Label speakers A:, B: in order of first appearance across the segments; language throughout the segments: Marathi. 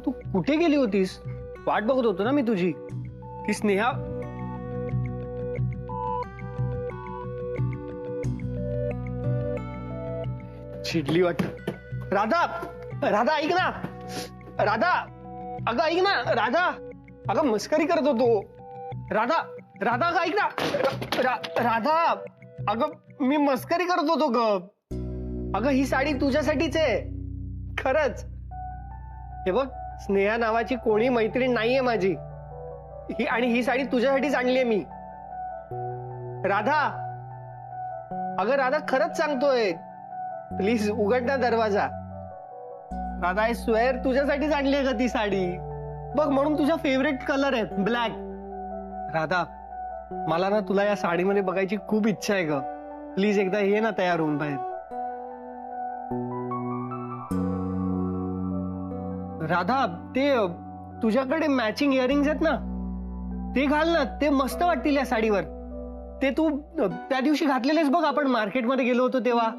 A: तू कुठे गेली होतीस? वाट बघत होतो ना मी तुझी. ती स्नेहा चिडली वाटत. राधा, राधा ऐक ना. राधा, अगं ऐक ना. राधा, अगं मस्करी करत होतो. राधा, राधा अगं ऐक ना. राधा, अगं मी मस्करी करत होतो ग. अगं ही साडी तुझ्यासाठीच आहे खरंच. हे बघ, स्नेहा नावाची कोणी मैत्रीण नाहीये माझी. आणि ही साडी तुझ्यासाठीच आणलीये मी. राधा, अगं राधा खरंच सांगतोय, प्लीज उघड ना दरवाजा. राधा आय स्वेअर तुझ्यासाठीच आणलीये ग ती साडी. बघ, म्हणून तुझा फेवरेट कलर आहे ब्लॅक. राधा, मला ना तुला या साडीमध्ये बघायची खूप इच्छा आहे ग. प्लीज एकदा ये ना तयार होऊन बाहेर. राधा, ते तुझ्याकडे मॅचिंग इयरिंग्स आहेत ना, ते घाल ना. ते मस्त वाटतील या साडीवर. ते तू त्या दिवशी घातलेलेस बघ, आपण मार्केटमध्ये गेलो होतो तेव्हा.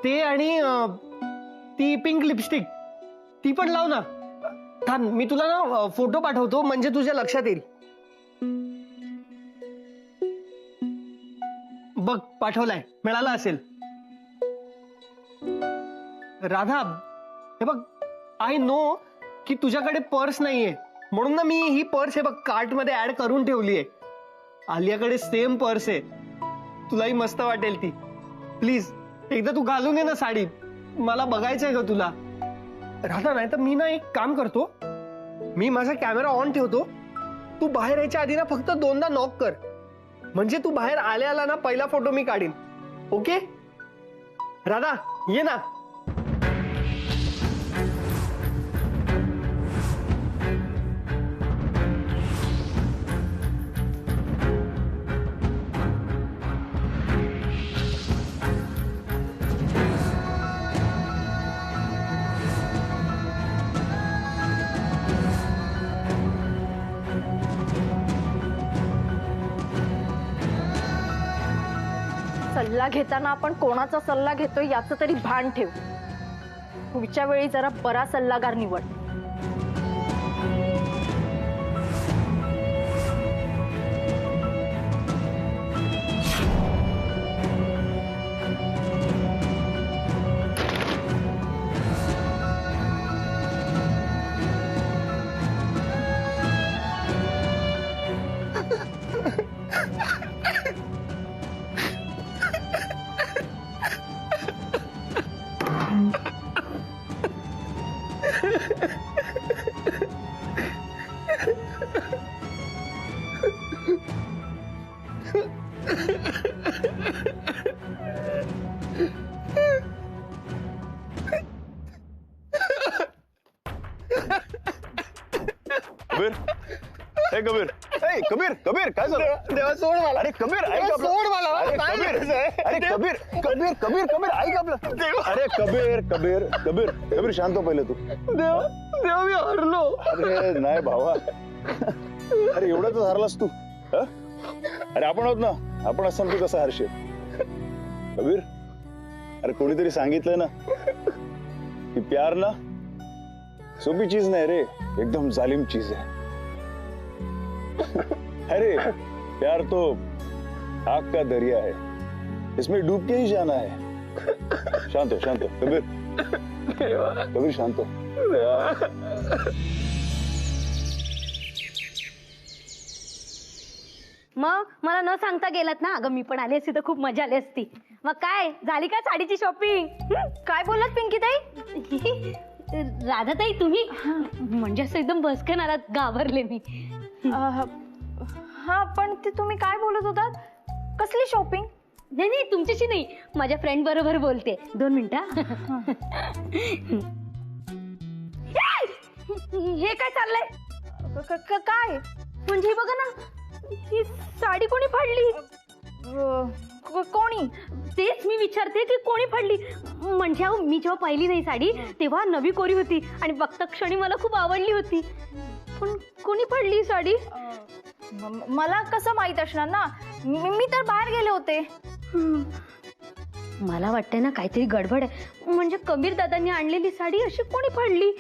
A: ते आणि ती पिंक लिपस्टिक, ती पण लाव ना. थांब, मी तुला ना फोटो पाठवतो, म्हणजे तुझ्या लक्षात येईल. बघ, पाठवलाय, मिळाला असेल. राधा, हे बघ, आय नो की तुझ्याकडे पर्स नाहीये, म्हणून ना मी ही पर्स हे बघ कार्ट मध्ये ऍड करून ठेवलीये. आलियाकडे सेम पर्स आहे, तुलाही मस्त वाटेल ती. प्लीज एकदा तू घालून ये ना साडी, मला बघायचंय ग तुला. राधा, नाही तर मी ना एक काम करतो, मी माझा कॅमेरा ऑन ठेवतो. तू बाहेर यायच्या आधी ना फक्त 2दा नॉक कर, म्हणजे तू बाहेर आल्या ना पहिला फोटो मी काढीन. ओके राधा, ये ना.
B: सल्ला घेताना आपण कोणाचा सल्ला घेतोय याचं तरी भान ठेव. पुढच्या वेळी जरा बरा सल्लागार निवड.
C: कबीर, हे कबीर, ए कबीर, कबीर काय झालं?
A: देवा सोड मला.
C: अरे कबीर ऐक आपलं.
A: सोड मला.
C: अरे कबीर, अरे कबीर, कबीर, कबीर, कबीर ऐक आपलं. अरे कबीर, कबीर, कबीर, कबीर शांत हो पहिले तू.
A: देवा, देवा मी हरलो.
C: अरे नाही भावा, अरे एवढं तर हरलास तू. अरे आपण आहोत ना, आपण असताना तू कसं हरशील? कबीर, अरे कोणीतरी सांगितलं ना की प्यार ना सोपी चीज नहीं रे, एकदम जालिम चीज है. अरे प्यार तो आग का दरिया है, इसमें डूब के ही जाना है. शांत हो, शांत हो कबीर, कबीर शांत हो.
D: मग मला न सांगता गेलात ना. अगं मी पण आली असती तर खूप मजा आली असती. मग काय झाली का साडीची शॉपिंग?
B: काय बोलत पिंकी ताई?
D: राधाताई तुम्ही म्हणजे असं एकदम बसकन आलात, घाबरले मी.
B: हा पण ते तुम्ही काय बोलत होतात? कसली शॉपिंग?
D: नाही नाही तुमच्याशी नाही, माझ्या फ्रेंड बरोबर बोलते. 2 मिनिटं.
B: हे काय चाललंय? काय
D: म्हणजे बघा ना,
B: ही साडी कोणी फाडली? कोणी?
D: तेच मी विचारते की कोणी फाडली. म्हणजे अहो मी जेव्हा पाहिली नाही साडी तेव्हा नवी कोरी होती आणि बघता क्षणी मला खूप आवडली होती. पण कोणी फाडली साडी?
B: मला कसं माहित असणार ना, मी तर बाहेर गेले होते.
D: मला वाटतंय ना काहीतरी गडबड आहे. म्हणजे कबीर दादांनी आणलेली साडी अशी कोणी फाडली?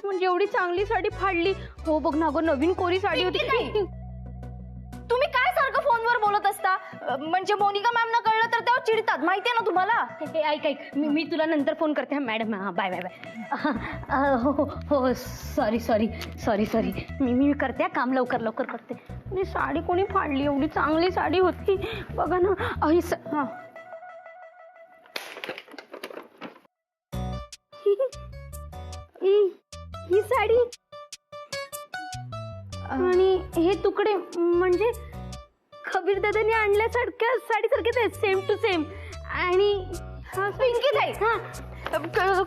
D: म्हणजे एवढी चांगली साडी फाडली. हो बघ ना गं, नवीन कोरी साडी होती.
B: तुम्ही काय सारखं फोनवर बोलत असता? म्हणजे मोनिका मॅमना कळलं तर तेव्हा चिडतात, माहितीये ना तुम्हाला.
D: ऐक मी तुला नंतर फोन करते. हा मॅडम, हा बाय बाय बाय. हो सॉरी मी करते काम, लवकर करते. आणि साडी कोणी फाडली? एवढी चांगली साडी होती बघा ना. हा ही साडी आणि हे तुकडे म्हणजे कबीर दादांनी आणल्यासारख्या साडीसारखेच आहेत, सेम टू सेम. आणि
B: पिंकी ताई,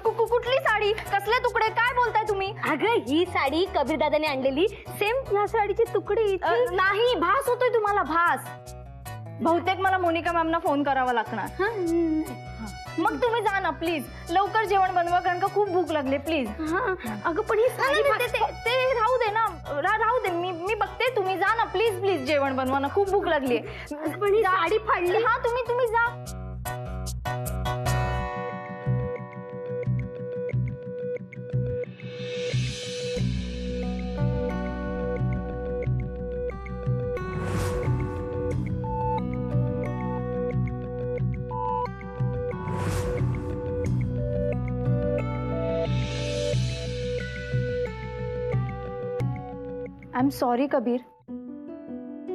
B: कुठली साडी, कसले तुकडे, काय बोलताय तुम्ही?
D: अगं ही साडी कबीर दादाने आणलेली, सेम या साडीचे तुकडे.
B: नाही, भास होतोय तुम्हाला, भास. बहुतेक मला मोनिका मॅमना फोन करावा लागणार. मग तुम्ही जा ना प्लीज, लवकर जेवण बनवा कारण का खूप भूक लागली प्लीज.
D: अगं पण ही साडी
B: ते राहू दे ना, राहू दे, मी बघते. तुम्ही जा ना प्लीज जेवण बनवा ना, खूप भूक लागली.
D: पण ही साडी फाडली.
B: हा तुम्ही जा. आय एम सॉरी कबीर,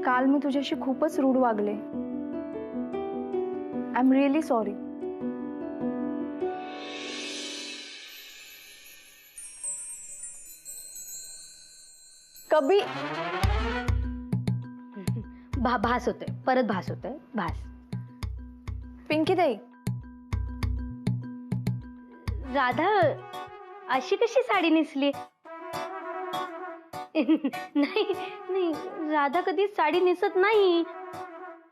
B: काल मी तुझ्याशी खूपच रूड वागले. I am really sorry. Kabir,
D: भास होतोय, परत भास होतोय, भास.
B: पिंकी ताई,
D: राधा अशी कशी साडी नेसली? नाही राधा कधी साडी नेसत नाही.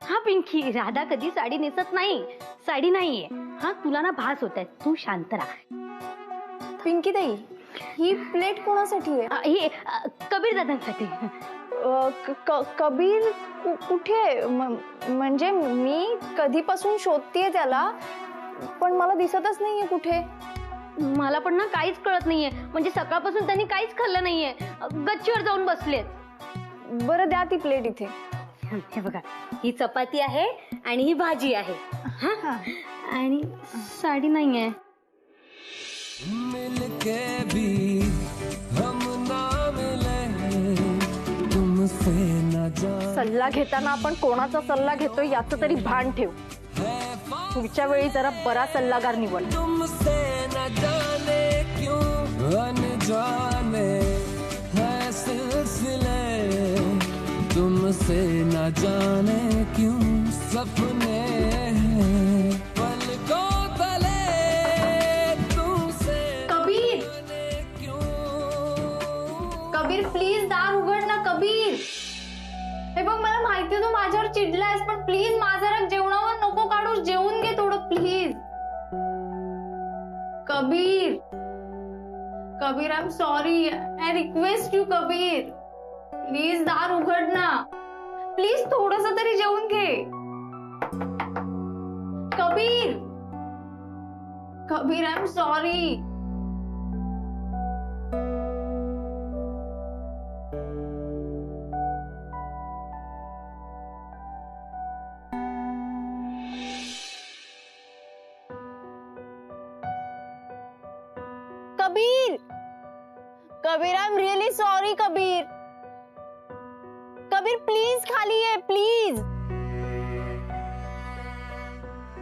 D: हा पिंकी, राधा कधी साडी नेसत नाही. साडी नाहीये. हा तुला ना भास होत आहे, तू शांत राहा.
B: पिंकी ताई, ही प्लेट कोणासाठी आहे?
D: हे कबीर दादांसाठी.
B: कबीर कुठे? म्हणजे मी कधीपासून शोधतेय त्याला, पण मला दिसतच नाहीये कुठे.
D: मला पण ना काहीच कळत नाहीये. म्हणजे सकाळपासून त्यांनी काहीच खाल्लं नाहीये, गच्चीवर जाऊन बसलेत.
B: बरं द्या ती प्लेट इथे.
D: हे बघा, ही चपाती आहे आणि ही भाजी आहे. हा आणि साडी नाहीये. मिलके भी हम ना मिले, तुमसे न जा.
B: सल्ला घेताना आपण कोणाचा सल्ला घेतोय याचं तरी भान ठेव. पुढच्या वेळी जरा बरा सल्लागार निवड.
E: तुमसे न जाने क्यों अनजाने है सिलसिले, तुमसे न जाने क्यों सपने पलकों तले, तुमसे
B: कबीर, कबीर प्लीज दार उघड ना कबीर. हे बघ, मला माहिती तू माझ्यावर चिडलायस, पण प्लीज माझा राग जेवणावर नको काढूस. जेवून घे थोडं please. Kabir, Kabir I am sorry. I request you Kabir, please दार उघड ना. प्लीज थोडस तरी जेवून घे. Kabir, Kabir I am sorry. Kabir, Kabir I am really sorry. Kabir, Kabir please खाली ये प्लीज.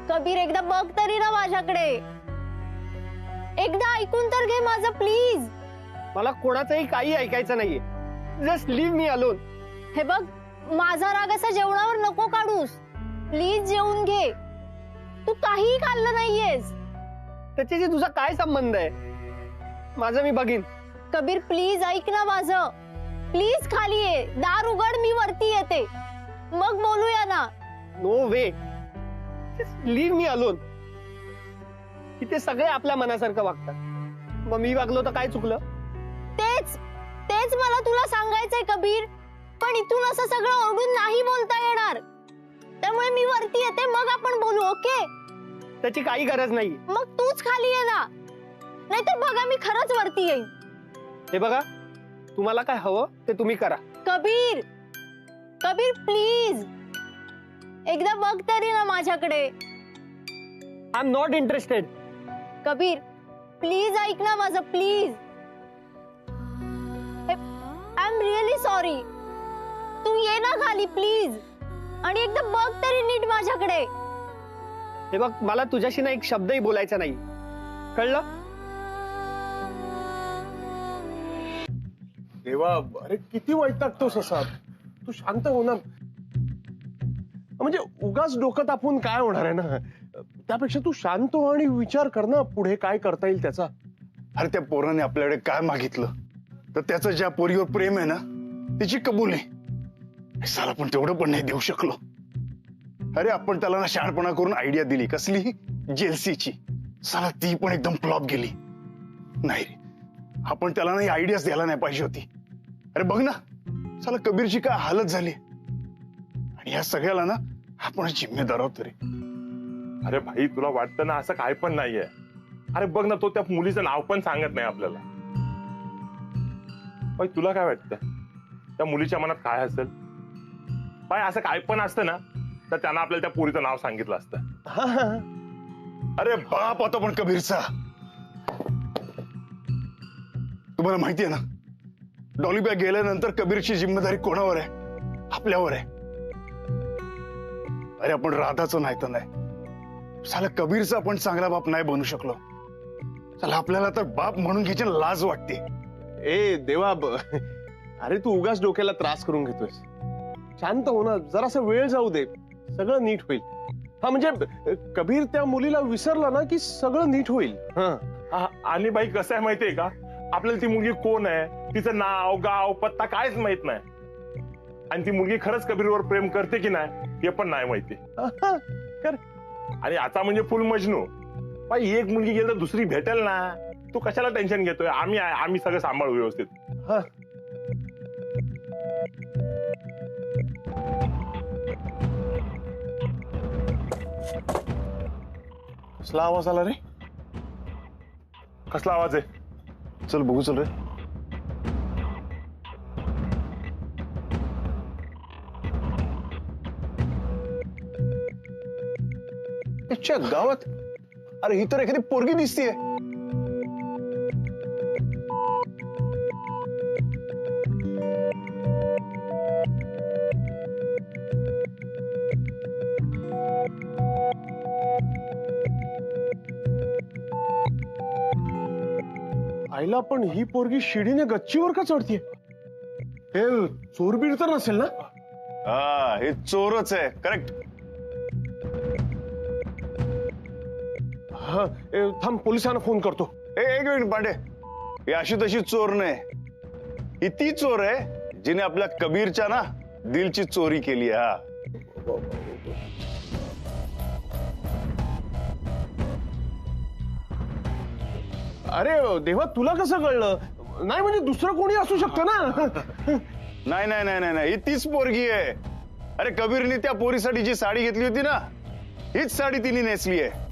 B: कबीर एकदा बघ तरी ना माझ्याकडे, एकदा ऐकून तर घे माझं प्लीज.
A: मला कोणाचंही काही ऐकायचं नाहीये. Just leave me alone.
B: हे बघ, माझा राग असा जेवणावर नको काढूस. प्लीज जेवून घे. तू काहीही खाल्लं नाहीयेस.
A: त्याच्याशी तुझा काय संबंध आहे? माझं मी बघीन.
B: कबीर प्लीज ऐक ना माझं. प्लीज खाली ये, दार उघड, मी वरती येते, मग बोलूया ना.
A: नो वे, लिव्ह मी अलोन. इथे सगळे आपल्या मनासारखं वागतात, मग मी वागलो तर काय चुकलं?
B: तेच तेच मला तुला सांगायचंय कबीर. पण इथून असं सगळं ओरडून नाही बोलता येणार. त्यामुळे मी वरती येते, मग आपण बोलू. ओके?
A: त्याची काही गरज नाही.
B: मग तूच खाली ये ना, नाहीतर बघा मी खरंच वरती येईन.
A: हे बघा, तुम्हाला काय हवं ते तुम्ही करा.
B: कबीर, कबीर प्लीज एकदा बघ तरी ना माझ्याकडे.
A: I am not interested.
B: Kabir please ऐक ना माझं, please. I am really sorry. तू ये ना खाली प्लीज, आणि एकदा बघ तरी नीट माझ्याकडे.
A: हे बघ, मला तुझ्याशी ना एक शब्दही बोलायचा नाही, कळलं?
F: देवा, अरे किती वैतागतोस असा. तू शांत हो ना. म्हणजे उगाच डोकं तापून काय होणार आहे ना. त्यापेक्षा तू शांत हो आणि विचार कर ना पुढे काय करता येईल त्याचा.
C: अरे त्या पोराने आपल्याकडे काय मागितलं, तर त्याचं ज्या पोरीवर प्रेम आहे ना तिची कबुली. साला पण तेवढं पण नाही देऊ शकलो. अरे आपण त्याला ना शहाणपणा करून आयडिया दिली, कसली जेलसीची. साला ती पण एकदम फ्लॉप गेली. नाही रे, आपण त्याला ना ही आयडियाच द्यायला नाही पाहिजे होती. अरे बघ ना, साला कबीरची काय हालत झाली. आणि या सगळ्याला ना आपण जिम्मेदार आहोत रे.
G: अरे भाई, तुला वाटतं ना असं काय पण नाहीये. अरे बघ ना, तो त्या मुलीचं नाव पण सांगत नाही आपल्याला. भाई तुला काय वाटतं, त्या मुलीच्या मनात काय असेल? भाई असं काय पण असतं ना तर त्यांना आपल्याला त्या पोरीचं नाव सांगितलं असतं.
C: अरे बाप होता पण कबीरचा. तुम्हाला माहितीये ना, डॉलीबॅग गेल्यानंतर कबीरची जिम्मेदारी कोणावर आहे? आपल्यावर आहे. अरे आपण राधाचं नाही तर नाही, साला कबीरचा पण चांगला बाप नाही बनू शकलो. चला आपल्याला तर बाप म्हणून घ्यायची लाज वाटते.
F: ए देवा, अरे तू उगाच डोक्याला त्रास करून घेतोयस. शांत हो ना, जरासा वेळ जाऊ दे, सगळं नीट होईल. हा म्हणजे कबीर त्या मुलीला विसरला ना की सगळं नीट होईल.
G: आणि बाई कसं आहे माहितीये का, आपल्याला ती मुलगी कोण आहे, तिचं नाव गाव पत्ता कायच माहित नाही. आणि ती मुलगी खरंच कबीरवर प्रेम करते की नाही हे पण नाही माहिती. आणि आता म्हणजे फुल मजनू. बाई एक मुलगी गेली तर दुसरी भेटेल ना. तू कशाला टेन्शन घेतोय? आम्ही सगळं सांभाळू व्यवस्थित.
C: कसला आवाज आला रे?
G: कसला आवाज आहे?
C: चल बघू, चल रे. त्याच्या गावात, अरे ही तर एखादी पोरगी दिसतीये.
F: आईला, पण ही पोरगी शिडीने गच्चीवर का चढतीये? हे चोरबीर तर नसेल ना?
C: हा, हे चोरच आहे. करेक्ट.
F: हा, थांब, पोलिसांना फोन करतो.
C: एक मिनिट पांडे, ही अशी तशी चोर नाही. ही ती चोर आहे जिने आपल्या कबीरच्या ना दिलची चोरी केली. हा,
F: अरे देवा, तुला कसं कळलं? नाही म्हणजे दुसरं कोणी असू शकतं ना.
C: नाही नाही नाही नाही, ही तीच पोरगी आहे. अरे कबीरने त्या पोरीसाठी जी साडी घेतली होती ना, हीच साडी तिने नेसली आहे.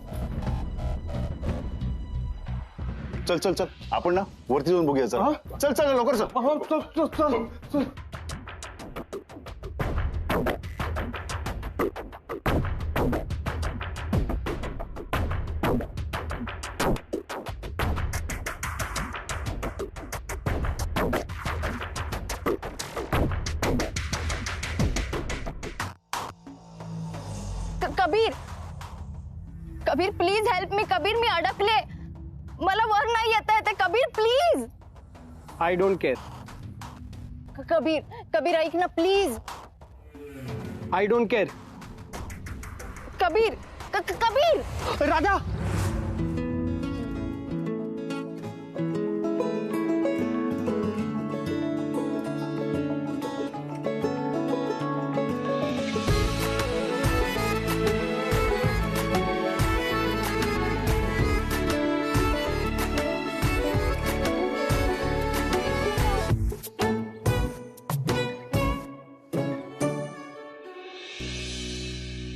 C: चल चल चल, आपण ना वरती जाऊन बघूया. चल चल चल, लवकर चल.
F: चल चल.
B: Kabir, Kabir please help me. Kabir मी अडकले, मला वर नाही येता येते. Kabir please.
A: I don't care.
B: Kabir, Kabir ऐक ना please.
A: I don't care.
B: Kabir, Kabir.
A: Radha,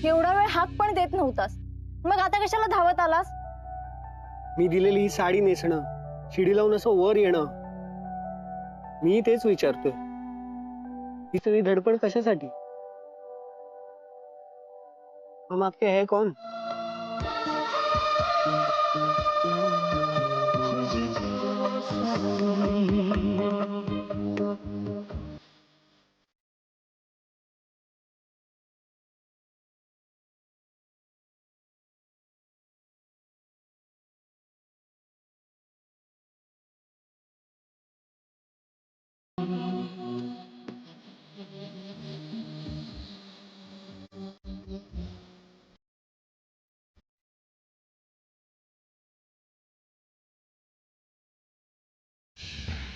B: एवढा वेळ हाक पण देत नव्हतास. मग आता कशाला धावत आलास?
A: मी दिलेली ही साडी नेसणं, शिडी लावून असं वर येणं, मी तेच विचारतोय, ही सगळी धडपड कशासाठी? हम आपके है कौन?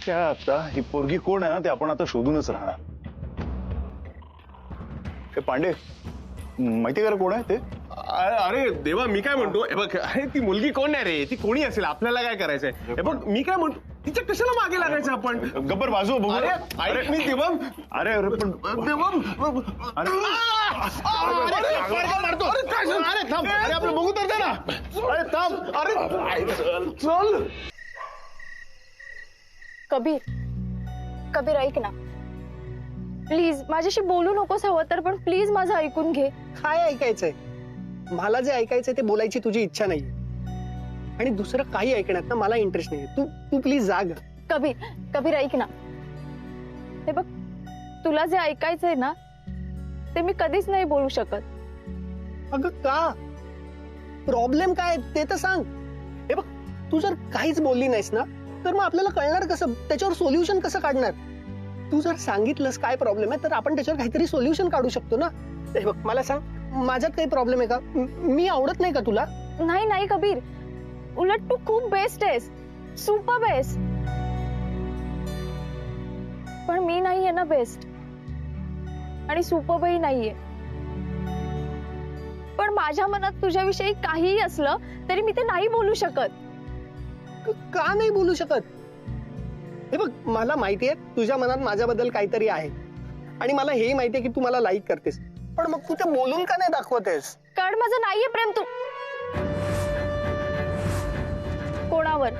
C: त्या आता ही पोरगी कोण आहे ना ते आपण आता शोधूनच राहणार. हे पांडे माहिती का कोण आहे ते?
F: अरे देवा, मी काय म्हणतो, हे बघ, अरे ती मुलगी कोण आहे रे? ती कोणी असेल, आपल्याला काय करायचंय? हे बघ, मी काय म्हणतो, तिच्या कशाला मागे लागायचं आपण?
C: गब्बर बाजू बघू.
F: अरे ऐक मी देवम,
C: अरे अरे पण
F: देवम,
C: अरे
F: मारतो. अरे काय झालं? अरे थांब, अरे आपलं बघू तर दे ना. अरे थांब, अरे चल.
B: कबीर ऐक ना प्लीज, माझ्याशी बोलू नकोस हवं तर, पण प्लीज माझं ऐकून घे.
A: काय ऐकायचंय? मला जे ऐकायचंय ते बोलायची तुझी इच्छा नाही, आणि दुसरं काही ऐकण्यात ना मला इंटरेस्ट नाही. तू प्लीज जाग.
B: कबीर ऐक ना, हे बघ, तुला जे ऐकायचंय ना ते मी कधीच नाही बोलू शकत.
A: अगं का? प्रॉब्लेम काय ते तर सांग. हे बघ, तू जर काहीच बोलली नाहीस ना तर मग आपल्याला कळणार कसं, त्याच्यावर सोल्युशन कसं काढणार? तू जर सांगितलंस काय प्रॉब्लेम आहे तर आपण त्याच्यावर काहीतरी सोल्युशन काढू शकतो ना. हे बघ, मला सांग, माझ्यात काही प्रॉब्लेम आहे का? मी आवडत नाही का तुला?
B: नाही कबीर, उलट तू खूप बेस्ट आहेस, सुपर बेस्ट. पण मी नाहीये ना बेस्ट, आणि सुपरबही नाहीये. पण माझ्या मनात तुझ्याविषयी काहीही असलं तरी मी ते नाही बोलू शकत.
A: का नाही बोलू शकत? हे बघ, मला माहितीये तुझ्या मनात माझ्याबद्दल काहीतरी आहे, आणि मला हेही माहितीये की तू मला लाईक करतेस, पण मग तू ते बोलून का नाही दाखवतेस?
B: कारण माझं नाहीये प्रेम तू कोणावर,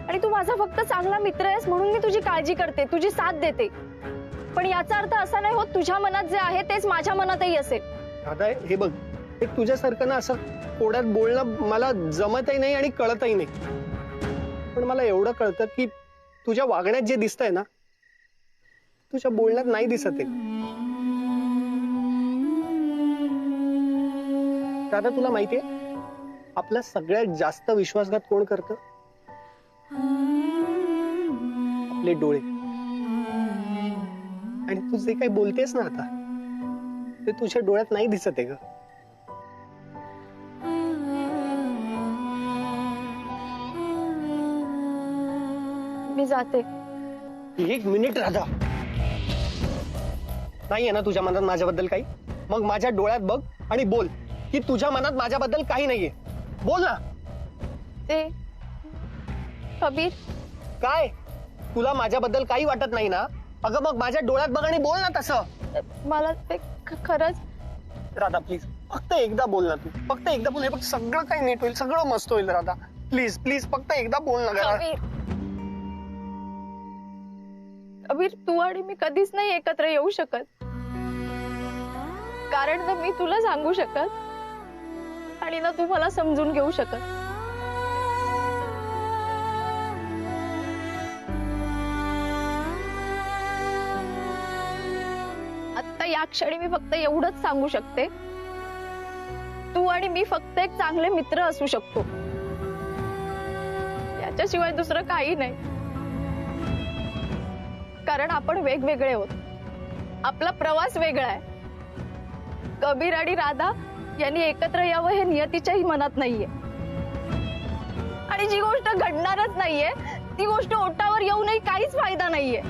B: आणि तू माझा फक्त चांगला मित्र आहेस म्हणून मी तुझी काळजी करते, तुझी साथ देते. पण याचा अर्थ असा नाही होत तुझ्या मनात जे आहे तेच माझ्या मनातही असेल.
A: दादा, हे बघ, हे तुझ्यासारखं ना असं कोड्यात बोलणं मला जमतही नाही आणि कळतही नाही. पण मला एवढं कळतं की तुझ्या वागण्यात जे दिसतंय ना तुझ्या बोलण्यात नाही दिसत आहे. दादा, तुला माहितीये आपला सगळ्यात जास्त विश्वासघात कोण करतं? आपले डोळे. आणि तू जे काही बोलतेस ना आता ते तुझ्या डोळ्यात नाही दिसत आहे ग.
B: मी जाते.
A: एक मिनिट राधा. नाहीये ना तुझ्या मनात माझ्याबद्दल काही? मग माझ्या डोळ्यात बघ आणि बोल की तुझ्या मनात माझ्याबद्दल काही नाहीये. बोल ना.
B: ते कबीर,
A: काय? तुला माझ्याबद्दल काही वाटत नाही ना? अगं मग माझ्या डोळ्यात बघ आणि बोल ना तसं.
B: मला ते खरंच.
A: राधा प्लीज, फक्त एकदा बोल ना. तू फक्त एकदा बोल. हे बघ, सगळं काही नीट होईल, सगळं मस्त होईल. राधा प्लीज प्लीज, फक्त एकदा बोल ना.
B: कबीर, तू आणि मी कधीच नाही एकत्र येऊ शकत, कारण ना मी तुला सांगू शकत आणि ना तू मला समजून घेऊ शकत. आता या क्षणी मी फक्त एवढंच सांगू शकते, तू आणि मी फक्त एक चांगले मित्र असू शकतो, याच्याशिवाय दुसरं काही नाही. कारण आपण वेगवेगळे आहोत, आपला प्रवास वेगळा आहे. कबीर आणि राधा यांनी एकत्र यावं हे नियतीच्याही मनात नाहीये, आणि जी गोष्ट घडणारच नाहीये ती गोष्ट ओटावर येऊनही काहीच फायदा नाहीये.